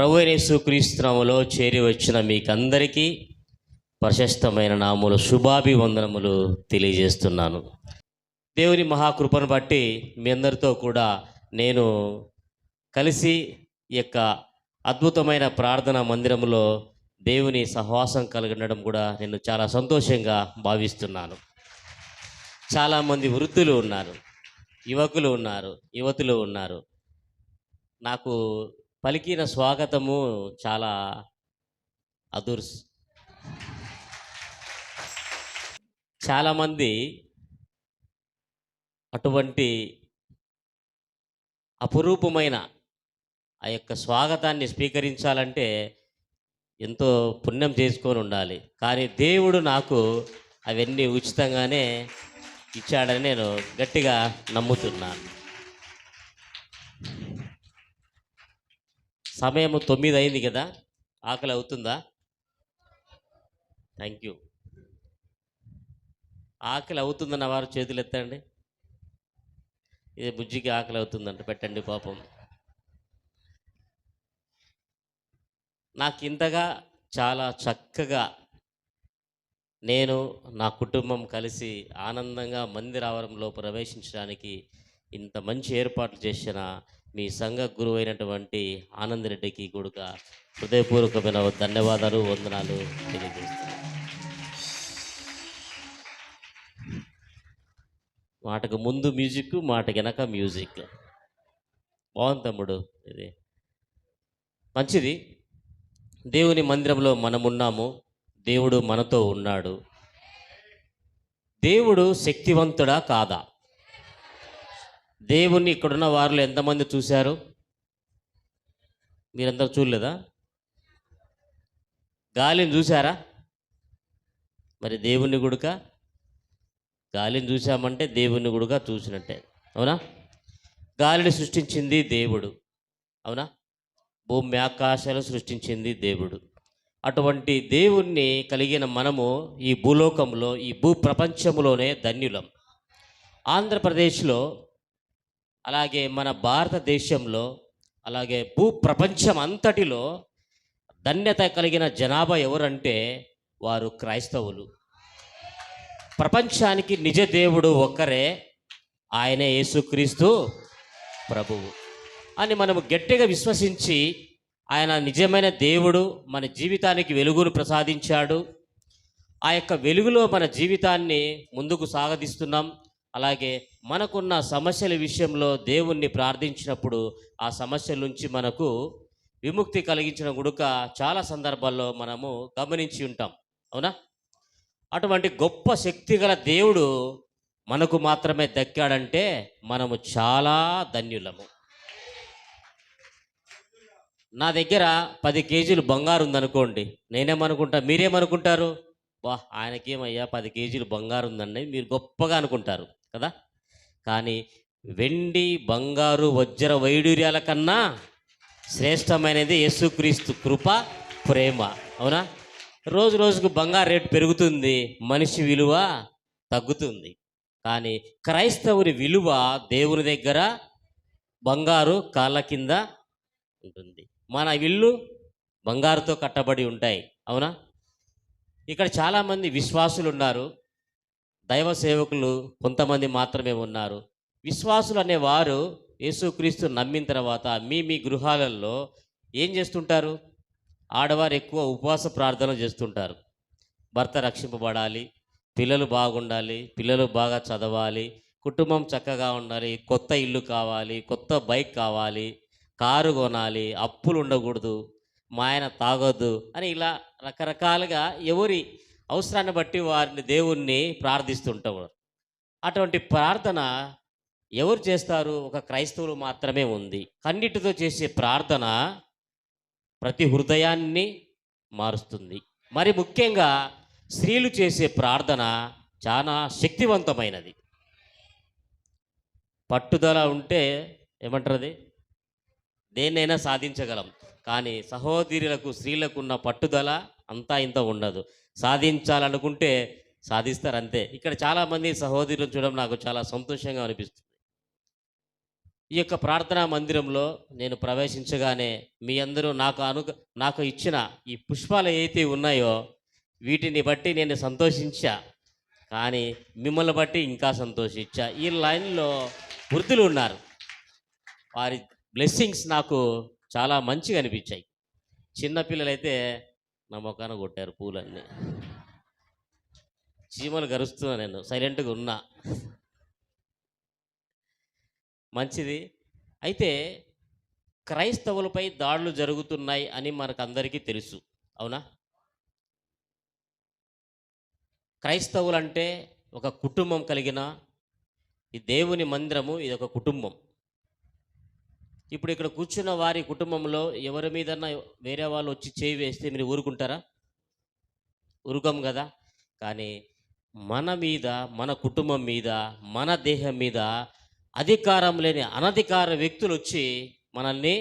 ప్రభువైన యేసుక్రీస్తు నామములో చేరి వచ్చిన మీకందరికీ ప్రశస్తమైన నామములు శుభాభివందనములు తెలియజేస్తున్నాను. దేవుని మహాకృపను బట్టి మీ అందరితో కూడా నేను కలిసి ఈ యొక్క అద్భుతమైన ప్రార్థనా మందిరంలో దేవుని సహవాసం కలగడం కూడా నేను చాలా సంతోషంగా భావిస్తున్నాను. చాలామంది వృద్ధులు ఉన్నారు, యువకులు ఉన్నారు, యువతులు ఉన్నారు. నాకు పలికిన స్వాగతము చాలా అదుర్స్. చాలామంది అటువంటి అపురూపమైన ఆ యొక్క స్వాగతాన్ని స్వీకరించాలంటే ఎంతో పుణ్యం చేసుకొని ఉండాలి. కానీ దేవుడు నాకు అవన్నీ ఉచితంగానే ఇచ్చాడని నేను గట్టిగా నమ్ముతున్నాను. సమయం 9 అయింది కదా, ఆకలి అవుతుందా? Thank you. ఆకలి అవుతుందన్న వారు చేతులు ఎత్తండి. ఇది బుజ్జికి ఆకలి అవుతుందంట, పెట్టండి పాపం. నాకు ఇంతగా చాలా చక్కగా నేను నా కుటుంబం కలిసి ఆనందంగా మందిరావరంలో ప్రవేశించడానికి ఇంత మంచి ఏర్పాట్లు చేసిన మీ సంఘ గురువు అయినటువంటి ఆనందరెడ్డికి కూడా హృదయపూర్వకమైన ధన్యవాదాలు, వందనాలు తెలియజేస్తాను. మాటకు ముందు మ్యూజిక్, మాటకి వెనక మ్యూజిక్. బాగుంది తమ్ముడు, ఇది మంచిది. దేవుని మందిరంలో మనమున్నాము, దేవుడు మనతో ఉన్నాడు. దేవుడు శక్తివంతుడా కాదా? దేవుణ్ణి ఇక్కడున్న వారిలో ఎంతమంది చూశారు? మీరందరూ చూడలేదా? గాలిని చూశారా? మరి దేవుణ్ణి గుడుక గాలిని చూసామంటే దేవుణ్ణి గుడుగా చూసినట్టే, అవునా? గాలిని సృష్టించింది దేవుడు, అవునా? భూమి ఆకాశాలు సృష్టించింది దేవుడు. అటువంటి దేవుణ్ణి కలిగిన మనము ఈ భూలోకంలో, ఈ భూ ప్రపంచంలోనే ధన్యులం. ఆంధ్రప్రదేశ్లో, అలాగే మన భారతదేశంలో, అలాగే భూ ప్రపంచం అంతటిలో ధన్యత కలిగిన జనాభా ఎవరంటే వారు క్రైస్తవులు. ప్రపంచానికి నిజ దేవుడు ఒక్కరే, ఆయనే యేసుక్రీస్తు ప్రభువు అని మనము గట్టిగా విశ్వసించి, ఆయన నిజమైన దేవుడు, మన జీవితానికి వెలుగును ప్రసాదించాడు. ఆ యొక్క వెలుగులో మన జీవితాన్ని ముందుకు సాగదీస్తున్నాం. అలాగే మనకున్న సమస్యల విషయంలో దేవుణ్ణి ప్రార్థించినప్పుడు ఆ సమస్యల నుంచి మనకు విముక్తి కలిగించిన గుడుక చాలా సందర్భాల్లో మనము గమనించి ఉంటాం, అవునా? అటువంటి గొప్ప శక్తిగల దేవుడు మనకు మాత్రమే దక్కాడంటే మనము చాలా ధన్యులము. నా దగ్గర 10 కేజీలు బంగారు ఉందనుకోండి, నేనేమనుకుంటా, మీరేమనుకుంటారు? వా, ఆయనకేమయ్యా 10 కేజీలు బంగారు ఉందండి, మీరు గొప్పగా అనుకుంటారు కదా. కానీ వెండి, బంగారు, వజ్ర వైడూర్యాల కన్నా శ్రేష్టమైనది యేసుక్రీస్తు కృప, ప్రేమ, అవునా? రోజు రోజుకు బంగారు రేటు పెరుగుతుంది, మనిషి విలువ తగ్గుతుంది. కానీ క్రైస్తవుని విలువ దేవుని దగ్గర బంగారు కాళ్ళ కింద ఉంటుంది. మన ఇల్లు బంగారుతో కట్టబడి ఉంటాయి, అవునా? ఇక్కడ చాలామంది విశ్వాసులు ఉన్నారు, దైవ సేవకులు కొంతమంది మాత్రమే ఉన్నారు. విశ్వాసులు అనేవారు యేసుక్రీస్తు నమ్మిన తర్వాత మీ మీ గృహాలలో ఏం చేస్తుంటారు? ఆడవారు ఎక్కువ ఉపవాస ప్రార్థన చేస్తుంటారు. భర్త రక్షింపబడాలి, పిల్లలు బాగుండాలి, పిల్లలు బాగా చదవాలి, కుటుంబం చక్కగా ఉండాలి, కొత్త ఇల్లు కావాలి, కొత్త బైక్ కావాలి, కారు కొనాలి, అప్పులు ఉండకూడదు, మా ఆయన తాగొద్దు అని ఇలా రకరకాలుగా ఎవరి అవసరాన్ని బట్టి వారిని దేవుణ్ణి ప్రార్థిస్తుంటారు. అటువంటి ప్రార్థన ఎవరు చేస్తారు? ఒక క్రైస్తవులు మాత్రమే ఉంది. కన్నిటితో చేసే ప్రార్థన ప్రతి హృదయాన్ని మారుస్తుంది. మరి ముఖ్యంగా స్త్రీలు చేసే ప్రార్థన చాలా శక్తివంతమైనది. పట్టుదల ఉంటే ఏమంటారు, అది దేన్నైనా సాధించగలం. కానీ సహోదరులకు, స్త్రీలకు ఉన్న పట్టుదల అంతా ఇంత ఉండదు. సాధించాలనుకుంటే సాధిస్తారు అంతే. ఇక్కడ చాలామంది సహోదరులను చూడడం నాకు చాలా సంతోషంగా అనిపిస్తుంది. ఈ యొక్క ప్రార్థనా మందిరంలో నేను ప్రవేశించగానే మీ అందరూ నాకు ఇచ్చిన ఈ పుష్పాలు ఏవైతే ఉన్నాయో వీటిని బట్టి నేను సంతోషించా. కానీ మిమ్మల్ని బట్టి ఇంకా సంతోషించా. ఈ లైన్‌లో వృద్ధులు ఉన్నారు. వారి బ్లెస్సింగ్స్ నాకు చాలా మంచిగా అనిపించాయి. చిన్న పిల్లలైతే నా మొఖాన కొట్టారు పూలన్నీ. చీమలు గరుస్తున్నా, నేను సైలెంట్‌గా ఉన్నా. మంచిది. అయితే క్రైస్తవులపై దాడులు జరుగుతున్నాయి అని మనకందరికీ తెలుసు. అవునా? క్రైస్తవులంటే ఒక కుటుంబం కలిగిన ఈ దేవుని మందిరము ఇదొక కుటుంబం. ఇప్పుడు ఇక్కడ కూర్చున్న వారి కుటుంబంలో ఎవరి మీదన్నా వేరే వాళ్ళు వచ్చి చేయి వేస్తే మీరు ఊరుకుంటారా? ఊరుకోం కదా! కానీ మన మీద, మన కుటుంబం మీద, మన దేహం మీద అధికారం లేని అనధికార వ్యక్తులు వచ్చి మనల్ని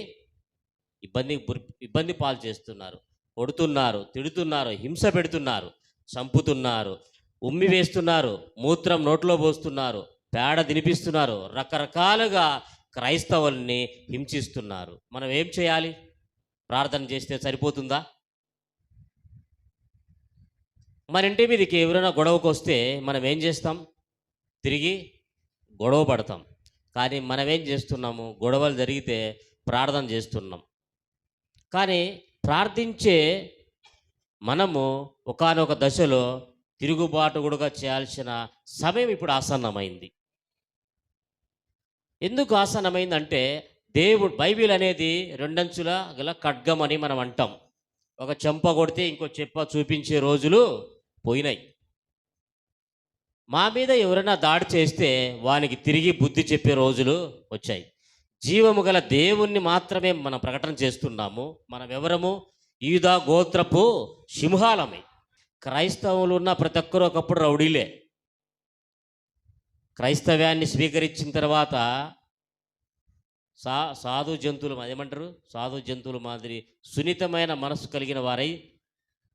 ఇబ్బంది పాలు చేస్తున్నారు. కొడుతున్నారు, తిడుతున్నారు, హింస పెడుతున్నారు, చంపుతున్నారు, ఉమ్మి వేస్తున్నారు, మూత్రం నోట్లో పోస్తున్నారు, పేడ తినిపిస్తున్నారు, రకరకాలుగా క్రైస్తవుల్ని హింసిస్తున్నారు. మనం ఏం చేయాలి? ప్రార్థన చేస్తే సరిపోతుందా? మన ఇంటి మీదకి ఎవరైనా గొడవకు వస్తే మనం ఏం చేస్తాం? తిరిగి గొడవ పడతాం. కానీ మనం ఏం చేస్తున్నాము? గొడవలు జరిగితే ప్రార్థన చేస్తున్నాం. కానీ ప్రార్థించే మనము ఒకానొక దశలో తిరుగుబాటు కూడా చేయాల్సిన సమయం ఇప్పుడు ఆసన్నమైంది. ఎందుకు ఆసన్నమైందంటే బైబిల్ అనేది రెండంచుల గల ఖడ్గం అని మనం అంటాం. ఒక చెంప కొడితే ఇంకో చెప్ప చూపించే రోజులు పోయినాయి. మా మీద ఎవరైనా దాడి చేస్తే వానికి తిరిగి బుద్ధి చెప్పే రోజులు వచ్చాయి. జీవము గల దేవుణ్ణి మాత్రమే మనం ప్రకటన చేస్తున్నాము. మనం ఎవరము? యూదా గోత్రపు సింహాలమే. క్రైస్తవులు ఉన్న ప్రతి ఒక్కరు ఒకప్పుడు రౌడీలే. క్రైస్తవ్యాన్ని స్వీకరించిన తర్వాత సాధు జంతువులు అదేమంటారు, సాధు జంతువుల మాదిరి సున్నితమైన మనసు కలిగిన వారై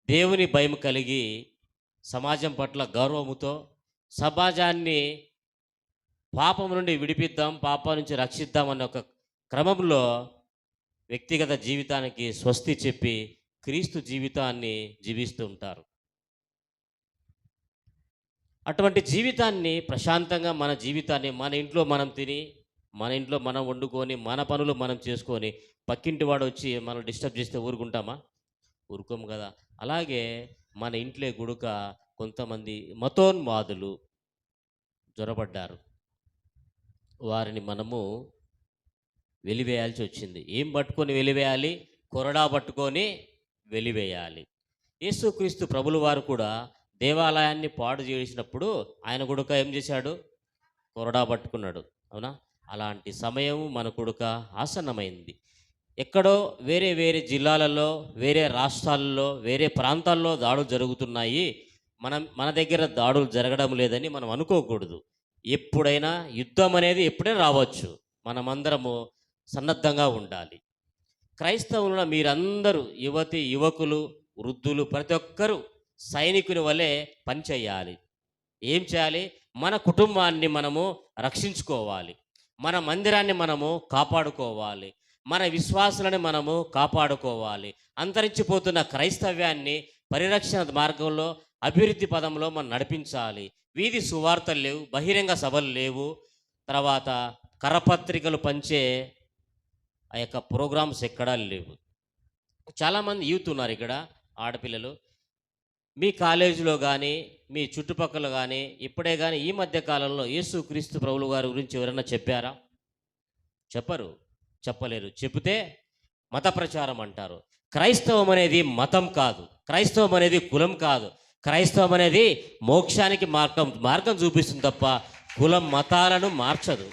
దేవుని భయం కలిగి సమాజం పట్ల గౌరవముతో సమాజాన్ని పాపం నుండి విడిపిద్దాం, పాపం నుంచి రక్షిద్దాం అనే ఒక క్రమంలో వ్యక్తిగత జీవితానికి స్వస్తి చెప్పి క్రీస్తు జీవితాన్ని జీవిస్తూ ఉంటారు. అటువంటి జీవితాన్ని ప్రశాంతంగా మన జీవితాన్ని మన ఇంట్లో మనం తిని, మన ఇంట్లో మనం వండుకొని, మన పనులు మనం చేసుకొని పక్కింటి వాడు వచ్చి మనం డిస్టర్బ్ చేస్తే ఊరుకుంటామా? ఊరుకోము కదా. అలాగే మన ఇంట్లో గుడుక కొంతమంది మతోన్మాదులు జొరబడ్డారు. వారిని మనము వెలివేయాల్సి వచ్చింది. ఏం పట్టుకొని వెలివేయాలి? కొరడా పట్టుకొని వెలివేయాలి. యేసుక్రీస్తు ప్రభుల వారు కూడా దేవాలయాన్ని పాడు చేసినప్పుడు ఆయన కొడుక ఏం చేశాడు? కొరడా పట్టుకున్నాడు. అవునా? అలాంటి సమయం మన కొడుక ఆసన్నమైంది. ఎక్కడో వేరే వేరే జిల్లాలలో, వేరే రాష్ట్రాల్లో, వేరే ప్రాంతాల్లో దాడులు జరుగుతున్నాయి. మన దగ్గర దాడులు జరగడం లేదని మనం అనుకోకూడదు. ఎప్పుడైనా యుద్ధం అనేది ఎప్పుడైనా రావచ్చు. మనమందరము సన్నద్ధంగా ఉండాలి. క్రైస్తవులను మీరందరూ యువతి, యువకులు, వృద్ధులు ప్రతి ఒక్కరూ సైనికుని వలె పనిచేయాలి. ఏం చేయాలి? మన కుటుంబాన్ని మనము రక్షించుకోవాలి. మన మందిరాన్ని మనము కాపాడుకోవాలి. మన విశ్వాసులని మనము కాపాడుకోవాలి. అంతరించిపోతున్న క్రైస్తవ్యాన్ని పరిరక్షణ మార్గంలో, అభివృద్ధి పదంలో మనం నడిపించాలి. వీధి సువార్తలు లేవు, బహిరంగ సభలు లేవు, తర్వాత కరపత్రికలు పంచే ఆ యొక్క ప్రోగ్రామ్స్ ఎక్కడా లేవు. చాలామంది యూత్ ఉన్నారు ఇక్కడ, ఆడపిల్లలు. మీ కాలేజీలో కానీ, మీ చుట్టుపక్కల కానీ, ఇప్పుడే కానీ ఈ మధ్య కాలంలో యేసుక్రీస్తు ప్రభువు గారి గురించి ఎవరైనా చెప్పారా? చెప్పరు, చెప్పలేరు. చెబితే మత ప్రచారం అంటారు. క్రైస్తవం అనేది మతం కాదు, క్రైస్తవం అనేది కులం కాదు. క్రైస్తవం అనేది మోక్షానికి మార్గం చూపిస్తుంది తప్ప కులం మతాలను మార్చదు.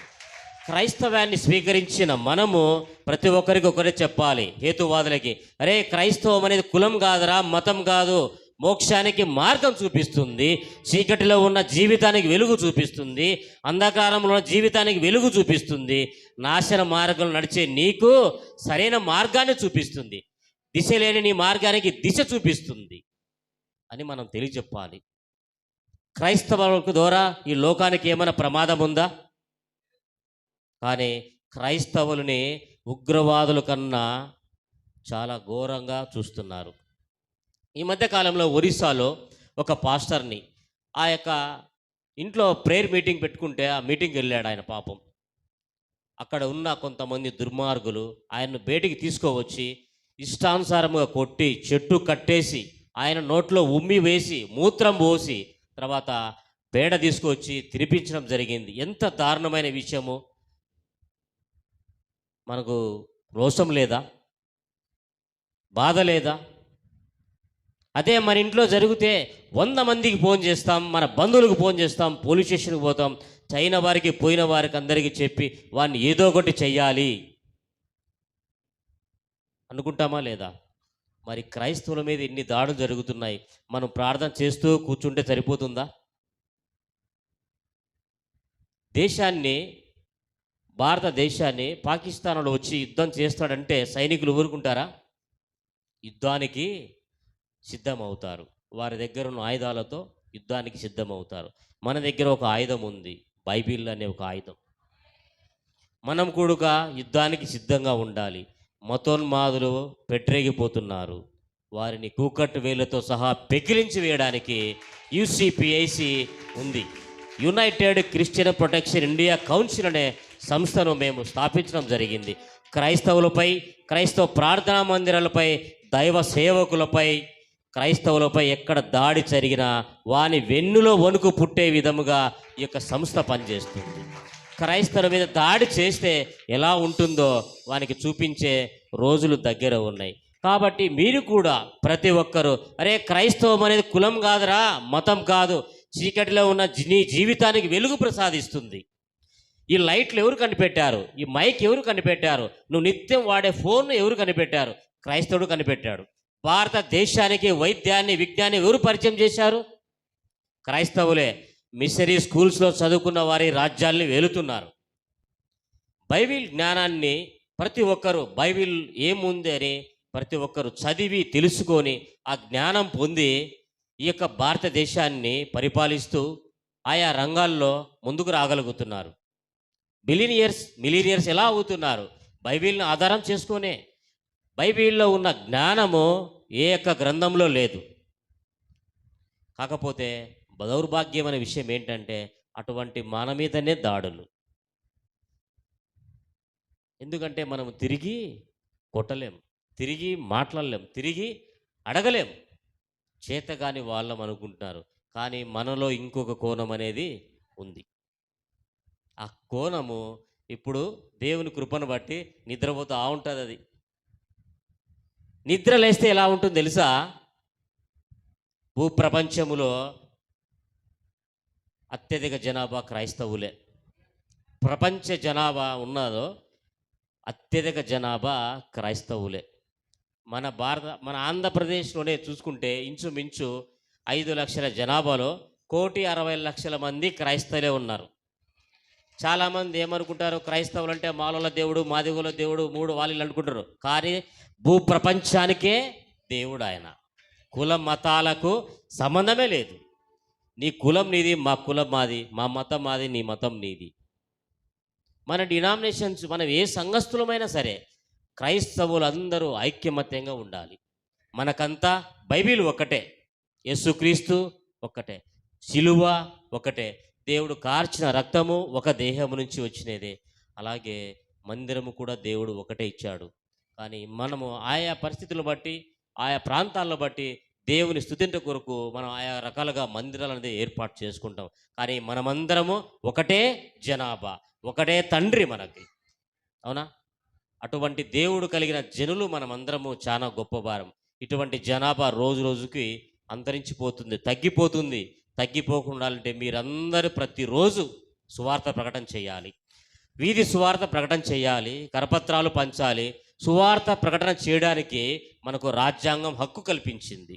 క్రైస్తవాన్ని స్వీకరించిన మనము ప్రతి ఒక్కరికి ఒకరే చెప్పాలి, హేతువాదులకి. అరే, క్రైస్తవం అనేది కులం కాదురా, మతం కాదు, మోక్షానికి మార్గం చూపిస్తుంది. చీకటిలో ఉన్న జీవితానికి వెలుగు చూపిస్తుంది. అంధకారంలో ఉన్న జీవితానికి వెలుగు చూపిస్తుంది. నాశన మార్గంలో నడిచే నీకు సరైన మార్గాన్ని చూపిస్తుంది. దిశ లేని నీ మార్గానికి దిశ చూపిస్తుంది అని మనం తెలియజెప్పాలి. క్రైస్తవుల ద్వారా ఈ లోకానికి ఏమైనా ప్రమాదం ఉందా? కానీ క్రైస్తవులని ఉగ్రవాదుల కన్నా చాలా ఘోరంగా చూస్తున్నారు. ఈ మధ్య కాలంలో ఒరిస్సాలో ఒక పాస్టర్ని ఆ యొక్క ఇంట్లో ప్రేయర్ మీటింగ్ పెట్టుకుంటే ఆ మీటింగ్కి వెళ్ళాడు ఆయన పాపం. అక్కడ ఉన్న కొంతమంది దుర్మార్గులు ఆయన్ను బయటికి తీసుకువచ్చి ఇష్టానుసారంగా కొట్టి చెట్టు కట్టేసి ఆయన నోట్లో ఉమ్మి వేసి మూత్రం పోసి తర్వాత పేడ తీసుకొచ్చి తినిపించడం జరిగింది. ఎంత దారుణమైన విషయము! మనకు రోషం లేదా? బాధ లేదా? అదే మన ఇంట్లో జరిగితే 100 మందికి ఫోన్ చేస్తాం, మన బంధువులకు ఫోన్ చేస్తాం, పోలీస్ స్టేషన్కి పోతాం, చైన వారికి పోయిన వారికి అందరికీ చెప్పి వాడిని ఏదో ఒకటి చెయ్యాలి అనుకుంటామా లేదా? మరి క్రైస్తవుల మీద ఇన్ని దాడులు జరుగుతున్నాయి, మనం ప్రార్థన చేస్తూ కూర్చుంటే సరిపోతుందా? దేశాన్ని, భారతదేశాన్ని పాకిస్తాన్లో వచ్చి యుద్ధం చేస్తాడంటే సైనికులు ఊరుకుంటారా? యుద్ధానికి సిద్ధమవుతారు. వారి దగ్గర ఉన్న ఆయుధాలతో యుద్ధానికి సిద్ధమవుతారు. మన దగ్గర ఒక ఆయుధం ఉంది, బైబిల్ అనే ఒక ఆయుధం. మనం కూడా యుద్ధానికి సిద్ధంగా ఉండాలి. మతోన్మాదులు పెట్టరేగిపోతున్నారు. వారిని కూకట్టు వేలతో సహా పెకిలించి వేయడానికి యూసీపీఐసి ఉంది. United Christian protection India council అనే సంస్థను మేము స్థాపించడం జరిగింది. క్రైస్తవులపై, క్రైస్తవ ప్రార్థనా మందిరాలపై, దైవ సేవకులపై, క్రైస్తవులపై ఎక్కడ దాడి జరిగినా వాని వెన్నులో వణుకు పుట్టే విధముగా ఈ యొక్క సంస్థ పనిచేస్తుంది. క్రైస్తవుల మీద దాడి చేస్తే ఎలా ఉంటుందో వానికి చూపించే రోజులు దగ్గర ఉన్నాయి. కాబట్టి మీరు కూడా ప్రతి ఒక్కరూ, అరే క్రైస్తవం అనేది కులం కాదురా, మతం కాదు, చీకటిలో ఉన్న నీ జీవితానికి వెలుగు ప్రసాదిస్తుంది. ఈ లైట్లు ఎవరు కనిపెట్టారు? ఈ మైక్ ఎవరు కనిపెట్టారు? నువ్వు నిత్యం వాడే ఫోన్ ఎవరు కనిపెట్టారు? క్రైస్తవుడు కనిపెట్టాడు. భారతదేశానికి వైద్యాన్ని, విజ్ఞాన్ని ఎవరు పరిచయం చేశారు? క్రైస్తవులే. మిషనరీ స్కూల్స్లో చదువుకున్న వారి రాజ్యాల్ని వేలుతున్నారు. బైబిల్ జ్ఞానాన్ని ప్రతి ఒక్కరూ, బైబిల్ ఏముంది అని ప్రతి ఒక్కరూ చదివి తెలుసుకొని ఆ జ్ఞానం పొంది ఈ యొక్క భారతదేశాన్ని పరిపాలిస్తూ ఆయా రంగాల్లో ముందుకు రాగలుగుతున్నారు. మిలీనియర్స్ ఎలా అవుతున్నారు? బైబిల్ని ఆధారం చేసుకొనే. బైబిల్లో ఉన్న జ్ఞానము ఏ యొక్క గ్రంథంలో లేదు. కాకపోతే దౌర్భాగ్యమైన విషయం ఏంటంటే అటువంటి మన మీదనే దాడులు. ఎందుకంటే మనం తిరిగి కొట్టలేం, తిరిగి మాట్లాడలేం, తిరిగి అడగలేం. చేతగాని వాళ్ళం అనుకుంటున్నారు. కానీ మనలో ఇంకొక కోణం అనేది ఉంది. ఆ కోణము ఇప్పుడు దేవుని కృపను బట్టి నిద్రపోతూ ఉంటుంది. అది నిద్ర లేస్తే ఎలా ఉంటుంది తెలుసా? భూప్రపంచములో అత్యధిక జనాభా క్రైస్తవులే. ప్రపంచ జనాభా ఉన్నదో అత్యధిక జనాభా క్రైస్తవులే. మన ఆంధ్రప్రదేశ్లోనే చూసుకుంటే ఇంచుమించు 5 లక్షల జనాభాలో 1,60,00,000 మంది క్రైస్తవులే ఉన్నారు. చాలామంది ఏమనుకుంటారు? క్రైస్తవులు అంటే మాలోల దేవుడు, మాదిగోల దేవుడు, 3 వాళ్ళు అనుకుంటారు. కానీ భూప్రపంచానికే దేవుడు ఆయన. కుల మతాలకు సంబంధమే లేదు. నీ కులం నీది, మా కులం మాది, మా మతం మాది, నీ మతం నీది. మన డినామినేషన్స్, మనం ఏ సంఘస్థులమైనా సరే క్రైస్తవులందరూ ఐక్యమత్యంగా ఉండాలి. మనకంతా బైబిల్ ఒకటే, యేసుక్రీస్తు ఒకటే, శిలువ ఒకటే, దేవుడు కార్చిన రక్తము ఒక దేహము నుంచి వచ్చినదే. అలాగే మందిరము కూడా దేవుడు ఒకటే ఇచ్చాడు. కానీ మనము ఆయా పరిస్థితులను బట్టి, ఆయా ప్రాంతాలను బట్టి దేవుని స్తుతించ కొరకు మనం ఆయా రకాలుగా మందిరాలు అనేది ఏర్పాటు చేసుకుంటాం. కానీ మనమందరము ఒకటే జనాభా, ఒకటే తండ్రి మనకి. అవునా? అటువంటి దేవుడు కలిగిన జనులు మనమందరము చాలా గొప్ప భారం. ఇటువంటి జనాభా రోజు రోజుకి అంతరించిపోతుంది, తగ్గిపోతుంది. తగ్గిపోకుండా అంటే మీరందరూ ప్రతిరోజు సువార్త ప్రకటన చేయాలి, వీధి సువార్త ప్రకటన చేయాలి, కరపత్రాలు పంచాలి. సువార్త ప్రకటన చేయడానికి మనకు రాజ్యాంగం హక్కు కల్పించింది.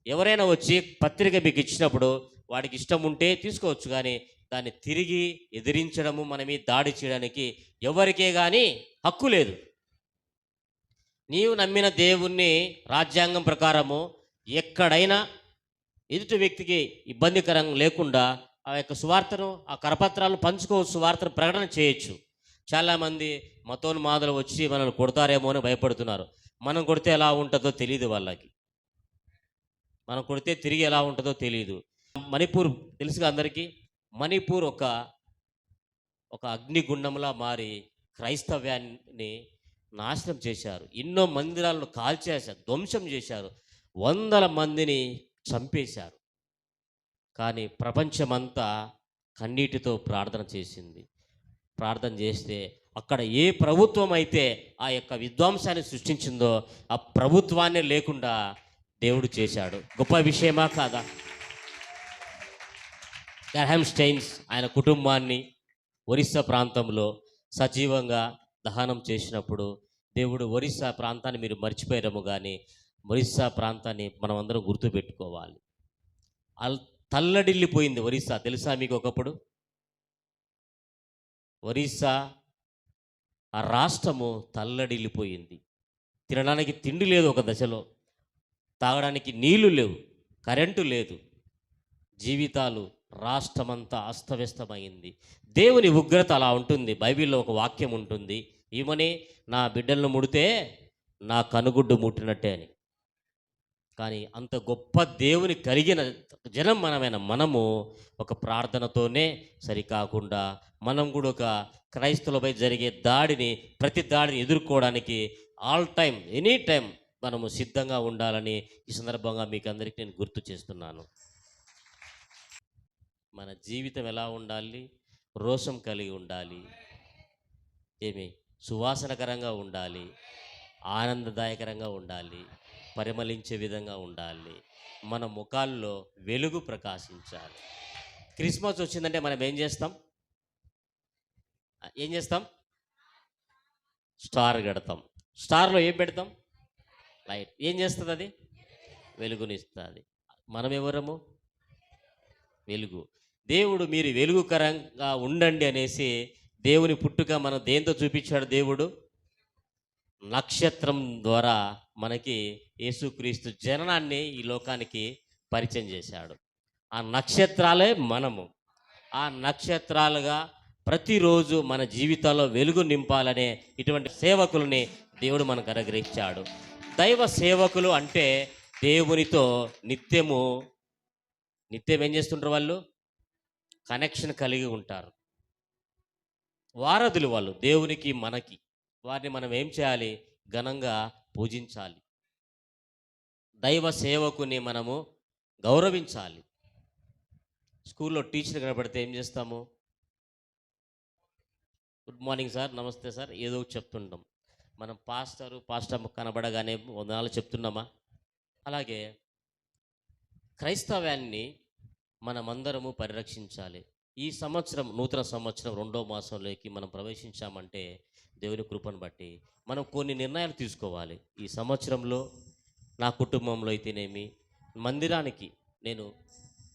ఎవరైనా వచ్చి పత్రిక మీకు ఇచ్చినప్పుడు వాడికి ఇష్టం ఉంటే తీసుకోవచ్చు, కానీ దాన్ని తిరిగి ఎదిరించడము, మన మీద దాడి చేయడానికి ఎవరికే కానీ హక్కు లేదు. నీవు నమ్మిన దేవుణ్ణి రాజ్యాంగం ప్రకారము ఎక్కడైనా ఎదుటి వ్యక్తికి ఇబ్బందికరం లేకుండా ఆ యొక్క సువార్తను, ఆ కరపత్రాలను పంచుకోవచ్చు, సువార్తను ప్రకటన చేయొచ్చు. చాలామంది మతోన్మాదులు వచ్చి మనల్ని కొడతారేమో అని భయపడుతున్నారు. మనం కొడితే ఎలా ఉంటుందో తెలియదు వాళ్ళకి. మనం కొడితే తిరిగి ఎలా ఉంటుందో తెలియదు. మణిపూర్ తెలుసుగా అందరికీ. మణిపూర్ ఒక అగ్నిగుండంలా మారి క్రైస్తవ్యాన్ని నాశనం చేశారు. ఎన్నో మందిరాలను కాల్చేశారు, ధ్వంసం చేశారు, వందల మందిని చంపేశారు. కానీ ప్రపంచమంతా కన్నీటితో ప్రార్థన చేసింది. ప్రార్థన చేస్తే అక్కడ ఏ ప్రభుత్వం అయితే ఆ యొక్క విధ్వంసాన్ని సృష్టించిందో ఆ ప్రభుత్వాన్ని లేకుండా దేవుడు చేశాడు. గొప్ప విషయమా కాదా? గ్రహాం స్టెయిన్స్ ఆయన కుటుంబాన్ని ఒరిస్సా ప్రాంతంలో సజీవంగా దహనం చేసినప్పుడు దేవుడు ఒరిస్సా ప్రాంతాన్ని మీరు మర్చిపోయారేమో, కానీ ఒరిస్సా ప్రాంతాన్ని మనం అందరం గుర్తుపెట్టుకోవాలి. తల్లడిల్లిపోయింది ఒరిస్సా. తెలుసా మీకు? ఒకప్పుడు ఒరిస్సా ఆ రాష్ట్రము తల్లడిల్లిపోయింది. తినడానికి తిండి లేదు ఒక దశలో, తాగడానికి నీళ్లు లేవు, కరెంటు లేదు, జీవితాలు రాష్ట్రమంతా అస్తవ్యస్తమైంది. దేవుని ఉగ్రత అలా ఉంటుంది. బైబిల్లో ఒక వాక్యం ఉంటుంది, ఈమెని నా బిడ్డలను ముడితే నా కనుగుడ్డు ముట్టినట్టే అని. కానీ అంత గొప్ప దేవుని కలిగిన జనం మనము ఒక ప్రార్థనతోనే సరికాకుండా మనం కూడా ఒక క్రైస్తవులపై జరిగే ప్రతి దాడిని ఎదుర్కోవడానికి ఆల్ టైం, ఎనీ టైం మనము సిద్ధంగా ఉండాలని ఈ సందర్భంగా మీకు అందరికీ నేను గుర్తు చేస్తున్నాను. మన జీవితం ఎలా ఉండాలి? రోషం కలిగి ఉండాలి, సువాసనకరంగా ఉండాలి, ఆనందదాయకరంగా ఉండాలి, పరిమళించే విధంగా ఉండాలి. మన ముఖాల్లో వెలుగు ప్రకాశించాలి. క్రిస్మస్ వచ్చిందంటే మనం ఏం చేస్తాం? స్టార్ కడతాం. స్టార్లో ఏం పెడతాం? లైట్. ఏం చేస్తుంది అది? వెలుగునిస్తుంది. మనం ఎవరము? వెలుగు. దేవుడు మీరు వెలుగుకరంగా ఉండండి అనేసి దేవుని పుట్టుక మనం దేంతో చూపించాడు? దేవుడు నక్షత్రం ద్వారా మనకి యేసుక్రీస్తు జననాన్ని ఈ లోకానికి పరిచయం చేశాడు. ఆ నక్షత్రాలే మనము. ఆ నక్షత్రాలుగా ప్రతిరోజు మన జీవితాల్లో వెలుగు నింపాలనే ఇటువంటి సేవకులని దేవుడు మనకు అనుగ్రహించాడు. దైవ సేవకులు అంటే దేవునితో నిత్యం ఏం చేస్తుంటారు? వాళ్ళు కనెక్షన్ కలిగి ఉంటారు. వారధులు వాళ్ళు దేవునికి మనకి. వారిని మనం ఏం చేయాలి? ఘనంగా పూజించాలి. దైవ సేవకుని మనము గౌరవించాలి. స్కూల్లో టీచర్ కనబడితే ఏం చేస్తాము? గుడ్ మార్నింగ్ సార్, నమస్తే సార్, ఏదో చెప్తుంటాం. మనం పాస్టర్ కనబడగానే వందనాలు చెప్తున్నామా? అలాగే క్రైస్తవ్యాన్ని మనమందరము పరిరక్షించాలి. ఈ సంవత్సరం నూతన సంవత్సరం 2వ మాసంలోకి మనం ప్రవేశించామంటే దేవుని కృపను బట్టి మనం కొన్ని నిర్ణయాలు తీసుకోవాలి. ఈ సంవత్సరంలో నా కుటుంబంలో అయితేనేమి, మందిరానికి నేను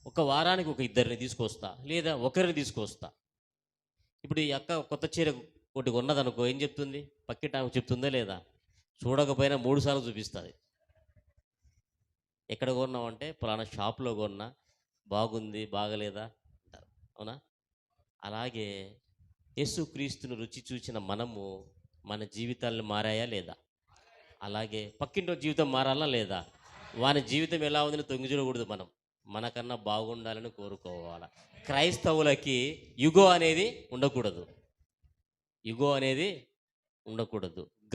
ఒక వారానికి ఒక ఇద్దరిని తీసుకొస్తా, లేదా ఒకరిని తీసుకొస్తా. ఇప్పుడు ఈ అక్క కొత్త చీర ఒకటి కొన్నదనుకో, ఏం చెప్తుంది? పక్కింటి ఆమె చెప్తుందా లేదా? చూడకపోయినా 3 సార్లు చూపిస్తుంది. ఎక్కడ కొన్నామంటే పలానా షాప్లో కొన్నా, బాగుంది బాగలేదా అంటారు. అవునా? అలాగే యేసుక్రీస్తును రుచి చూసిన మనము మన జీవితాలను మారాయా లేదా? అలాగే పక్కింటో జీవితం మారాలా లేదా? వాని జీవితం ఎలా ఉందని తొంగి చూడకూడదు. మనకన్నా బాగుండాలని కోరుకోవాలి. క్రైస్తవులకి యుగో అనేది ఉండకూడదు.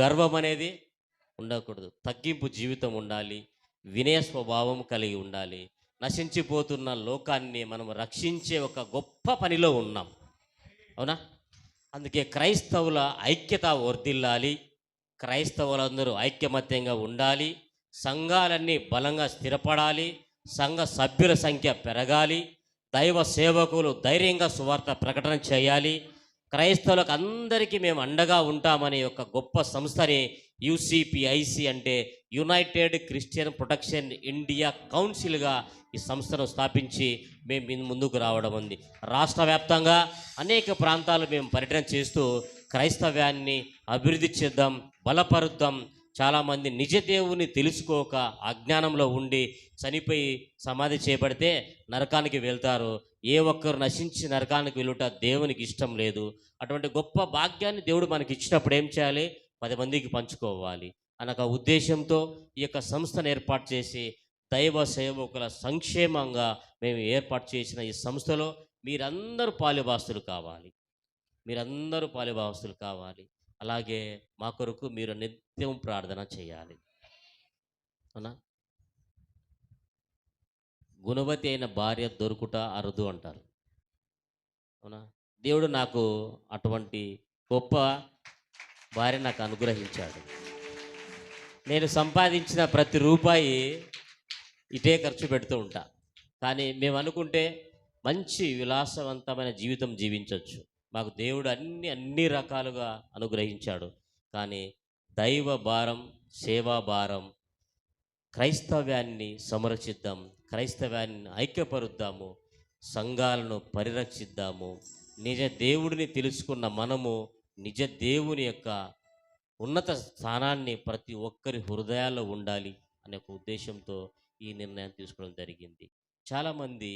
గర్వం అనేది ఉండకూడదు. తగ్గింపు జీవితం ఉండాలి. వినయ స్వభావం కలిగి ఉండాలి. నశించిపోతున్న లోకాన్ని మనం రక్షించే ఒక గొప్ప పనిలో ఉన్నాం. అవునా? అందుకే క్రైస్తవుల ఐక్యత వర్ధిల్లాలి. క్రైస్తవులందరూ ఐక్యమత్యంగా ఉండాలి. సంఘాలన్నీ బలంగా స్థిరపడాలి. సంఘ సభ్యుల సంఖ్య పెరగాలి. దైవ సేవకులు ధైర్యంగా సువార్త ప్రకటన చేయాలి. క్రైస్తవులకు అందరికీ మేము అండగా ఉంటామని ఒక గొప్ప సంస్థని యూసీపీఐసి అంటే యునైటెడ్ క్రిస్టియన్ ప్రొటెక్షన్ ఇండియా కౌన్సిల్గా ఈ సంస్థను స్థాపించి మేము ముందుకు రావడం ఉంది. రాష్ట్ర వ్యాప్తంగా అనేక ప్రాంతాలు మేము పర్యటన చేస్తూ క్రైస్తవ్యాన్ని అభివృద్ధి చేద్దాం, బలపరుద్దాం. చాలామంది నిజ దేవుని తెలుసుకోక అజ్ఞానంలో ఉండి చనిపోయి సమాధి చేయబడితే నరకానికి వెళ్తారు. ఏ ఒక్కరు నశించి నరకానికి వెళ్ళుట దేవునికి ఇష్టం లేదు. అటువంటి గొప్ప భాగ్యాన్ని దేవుడు మనకి ఇచ్చినప్పుడు ఏం చేయాలి? 10 మందికి పంచుకోవాలి అన్న ఒక ఉద్దేశంతో ఈ యొక్క సంస్థను ఏర్పాటు చేసి దైవ సేవకుల సంక్షేమంగా మేము ఏర్పాటు చేసిన ఈ సంస్థలో మీరందరూ పాలుభాగస్తులు కావాలి. మీరందరూ పాలుభాగస్తులు కావాలి. అలాగే మా కొరకు మీరు నిత్యం ప్రార్థన చేయాలి. అవునా? గుణవతి అయిన భార్య దొరుకుట అరుదు అంటారు. అవునా? దేవుడు నాకు అటువంటి గొప్ప భార్య నాకు అనుగ్రహించాడు. నేను సంపాదించిన ప్రతి రూపాయి ఇటే ఖర్చు పెడుతూ ఉంటా. కానీ మేము అనుకుంటే మంచి విలాసవంతమైన జీవితం జీవించవచ్చు. మాకు దేవుడు అన్ని రకాలుగా అనుగ్రహించాడు. కానీ దైవ భారం, సేవా భారం, క్రైస్తవ్యాన్ని సమరచిద్దాం, క్రైస్తవ్యాన్ని ఐక్యపరుద్దాము, సంఘాలను పరిరక్షిద్దాము. నిజ దేవుడిని తెలుసుకున్న మనము నిజ దేవుని యొక్క ఉన్నత స్థానాన్ని ప్రతి ఒక్కరి హృదయాల్లో ఉండాలి అనే ఒక ఉద్దేశంతో ఈ నిర్ణయం తీసుకోవడం జరిగింది. చాలామంది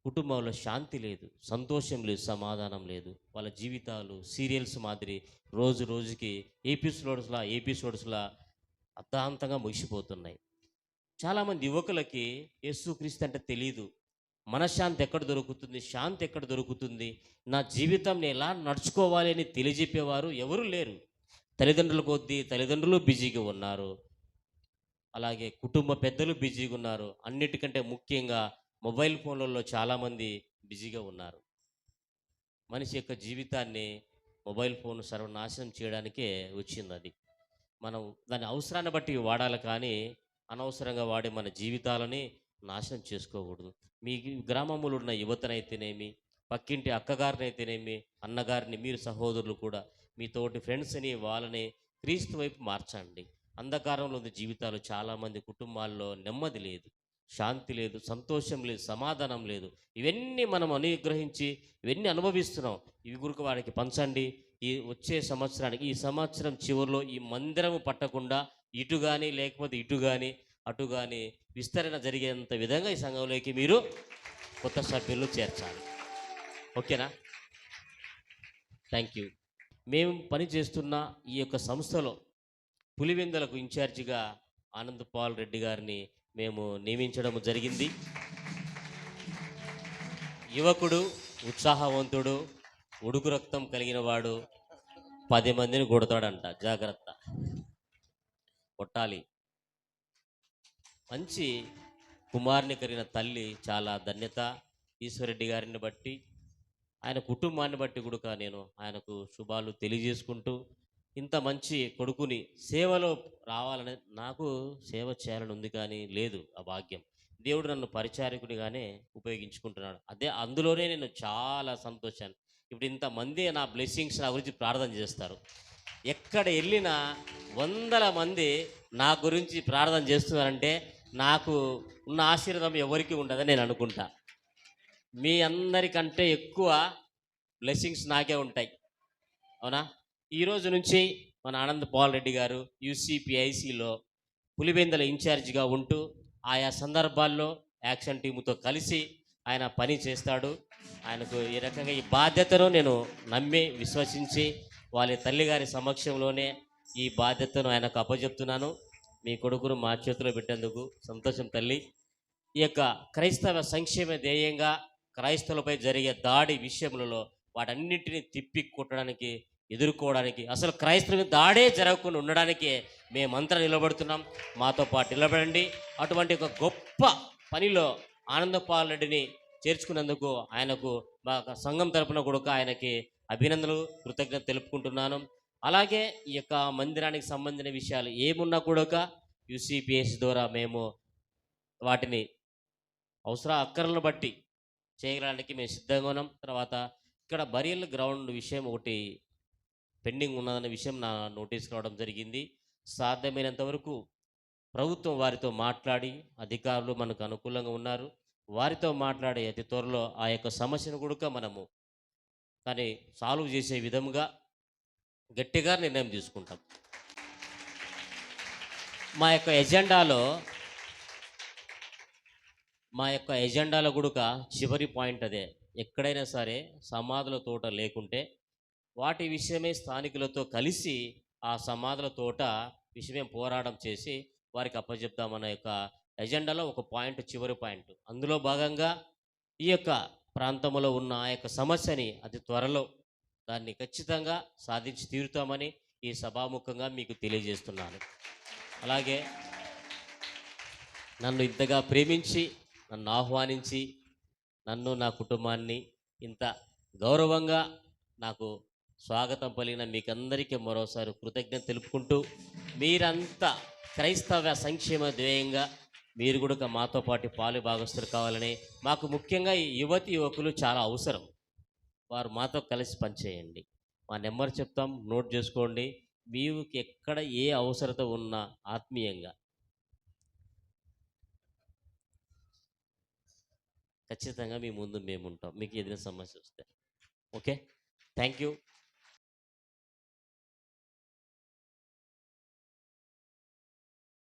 కుటుంబంలో శాంతి లేదు, సంతోషం లేదు, సమాధానం లేదు. వాళ్ళ జీవితాలు సీరియల్స్ మాదిరి రోజు రోజుకి ఎపిసోడ్స్లా అర్ధాంతంగా ముగిసిపోతున్నాయి. చాలామంది యువకులకి యేసుక్రీస్తు అంటే తెలీదు. మనశ్శాంతి ఎక్కడ దొరుకుతుంది, శాంతి ఎక్కడ దొరుకుతుంది, నా జీవితంని ఎలా నడుచుకోవాలి అని తెలియజెప్పేవారు ఎవరు లేరు. తల్లిదండ్రుల కొద్దీ తల్లిదండ్రులు బిజీగా ఉన్నారు, అలాగే కుటుంబ పెద్దలు బిజీగా ఉన్నారు. అన్నిటికంటే ముఖ్యంగా మొబైల్ ఫోన్లలో చాలామంది బిజీగా ఉన్నారు. మనిషి యొక్క జీవితాన్ని మొబైల్ ఫోన్ సర్వనాశనం చేయడానికే వచ్చింది అది. మనం దాని అవసరాన్ని బట్టి వాడాలి, కానీ అనవసరంగా వాడే మన జీవితాలని నాశనం చేసుకోకూడదు. మీ గ్రామంలో ఉన్న యువతనైతేనేమి, పక్కింటి అక్కగారినైతేనేమి, అన్నగారిని, మీరు సహోదరులు కూడా మీ తోటి ఫ్రెండ్స్ని వాళ్ళని క్రీస్తు వైపు మార్చండి. అంధకారంలో ఉన్న జీవితాలు చాలామంది కుటుంబాల్లో నెమ్మది లేదు, శాంతి లేదు, సంతోషం లేదు, సమాధానం లేదు. ఇవన్నీ మనం అనుగ్రహించి ఇవన్నీ అనుభవిస్తున్నాం. ఇవి గురికి వారికి పంచండి. ఈ వచ్చే సంవత్సరానికి, ఈ సంవత్సరం చివరిలో ఈ మందిరము పట్టకుండా ఇటు కానీ లేకపోతే ఇటు కానీ అటు కానీ విస్తరణ జరిగేంత విధంగా ఈ సంఘంలోకి మీరు కొత్త సభ్యులు చేర్చాలి. ఓకేనా? Thank you. మేము పనిచేస్తున్న ఈ యొక్క సంస్థలో పులివెందులకు ఇన్ఛార్జిగా ఆనంద్ పాల్ రెడ్డి గారిని మేము నియమించడం జరిగింది. యువకుడు, ఉత్సాహవంతుడు, ఉడుకు రక్తం కలిగిన వాడు, 10 మందిని కొడతాడంట. జాగ్రత్త, కొట్టాలి. మంచి కుమారుని కలిగిన తల్లి, చాలా ధన్యత. ఈశ్వరెడ్డి గారిని బట్టి, ఆయన కుటుంబాన్ని బట్టి కూడా నేను ఆయనకు శుభాలు తెలియజేసుకుంటూ, ఇంత మంచి కొడుకుని సేవలో రావాలని, నాకు సేవ చేయాలని ఉంది కానీ లేదు ఆ భాగ్యం. దేవుడు నన్ను పరిచారకునిగానే ఉపయోగించుకుంటున్నాడు. అందులోనే నేను చాలా సంతోషాన్ని. ఇప్పుడు ఇంతమంది నా బ్లెస్సింగ్స్ నా గురించి ప్రార్థన చేస్తారు. ఎక్కడ వెళ్ళినా వందల మంది నా గురించి ప్రార్థన చేస్తున్నారంటే నాకు ఉన్న ఆశీర్వాదం ఎవరికి ఉండదని నేను అనుకుంటా. మీ అందరికంటే ఎక్కువ బ్లెస్సింగ్స్ నాకే ఉంటాయి. అవునా? ఈరోజు నుంచి మన ఆనంద్ పాల్ రెడ్డి గారు యూసీపీఐసిలో పులివెందుల ఇన్ఛార్జిగా ఉంటూ ఆయా సందర్భాల్లో యాక్షన్ టీముతో కలిసి ఆయన పని చేస్తాడు. ఆయనకు ఈ రకంగా ఈ బాధ్యతను నేను నమ్మి విశ్వసించి వాళ్ళ తల్లిగారి సమక్షంలోనే ఈ బాధ్యతను ఆయనకు అప్పచెప్తున్నాను. మీ కొడుకును మా చేతిలో పెట్టేందుకు సంతోషం తల్లి. ఈ యొక్క క్రైస్తవ సంక్షేమ ధ్యేయంగా క్రైస్తవులపై జరిగే దాడి విషయములలో వాటన్నింటినీ తిప్పి కొట్టడానికి, ఎదుర్కోవడానికి, అసలు క్రైస్తవుని దాడే జరగకుండా ఉండడానికి మేమంతా నిలబడుతున్నాం. మాతో పాటు నిలబడండి. అటువంటి ఒక గొప్ప పనిలో ఆనందపాల్ రెడ్డిని చేర్చుకున్నందుకు ఆయనకు మా సంఘం తరపున కూడా ఆయనకి అభినందనలు, కృతజ్ఞత తెలుపుకుంటున్నాను. అలాగే ఈ యొక్క మందిరానికి సంబంధించిన విషయాలు ఏమున్నా కూడా యూసీపీఎస్ ద్వారా మేము వాటిని అక్కర్లను బట్టి చేయడానికి మేము సిద్ధంగా ఉన్నాం. తర్వాత ఇక్కడ బరియల్ గ్రౌండ్ విషయం ఒకటి పెండింగ్ ఉన్నదన్న విషయం నా నోటీస్ రావడం జరిగింది. సాధ్యమైనంత వరకు ప్రభుత్వం వారితో మాట్లాడి, అధికారులు మనకు అనుకూలంగా ఉన్నారు, వారితో మాట్లాడి అతి త్వరలో ఆ యొక్క సమస్యను కూడా మనము కానీ సాల్వ్ చేసే విధంగా గట్టిగా నిర్ణయం తీసుకుంటాం. మా యొక్క ఎజెండాలో కూడా చివరి పాయింట్ అదే. ఎక్కడైనా సరే సమాధుల తోట లేకుంటే వాటి విషయమే స్థానికులతో కలిసి ఆ సమాధుల తోట విషయమే పోరాటం చేసి వారికి అప్పచెప్తామన్న యొక్క ఎజెండాలో ఒక పాయింట్, చివరి పాయింట్. అందులో భాగంగా ఈ యొక్క ప్రాంతంలో ఉన్న ఆ యొక్క సమస్యని అతి త్వరలో దాన్ని ఖచ్చితంగా సాధించి తీరుతామని ఈ సభాముఖంగా మీకు తెలియజేస్తున్నాను. అలాగే నన్ను ఇంతగా ప్రేమించి, నన్ను ఆహ్వానించి, నన్ను నా కుటుంబాన్ని ఇంత గౌరవంగా నాకు స్వాగతం పలిగిన మీకందరికీ మరోసారి కృతజ్ఞత తెలుపుకుంటూ, మీరంతా క్రైస్తవ సంక్షేమ ధ్యేయంగా మీరు కూడా మాతో పాటు పాలు భాగస్తులు కావాలని, మాకు ముఖ్యంగా ఈ యువతి యువకులు చాలా అవసరం. వారు మాతో కలిసి పనిచేయండి. మా నెంబర్ చెప్తాం, నోట్ చేసుకోండి. మీకు ఎక్కడ ఏ అవసరత ఉన్నా ఆత్మీయంగా ఖచ్చితంగా మీ ముందు మేముంటాం, మీకు ఏదైనా సమస్య వస్తే. Okay, thank you.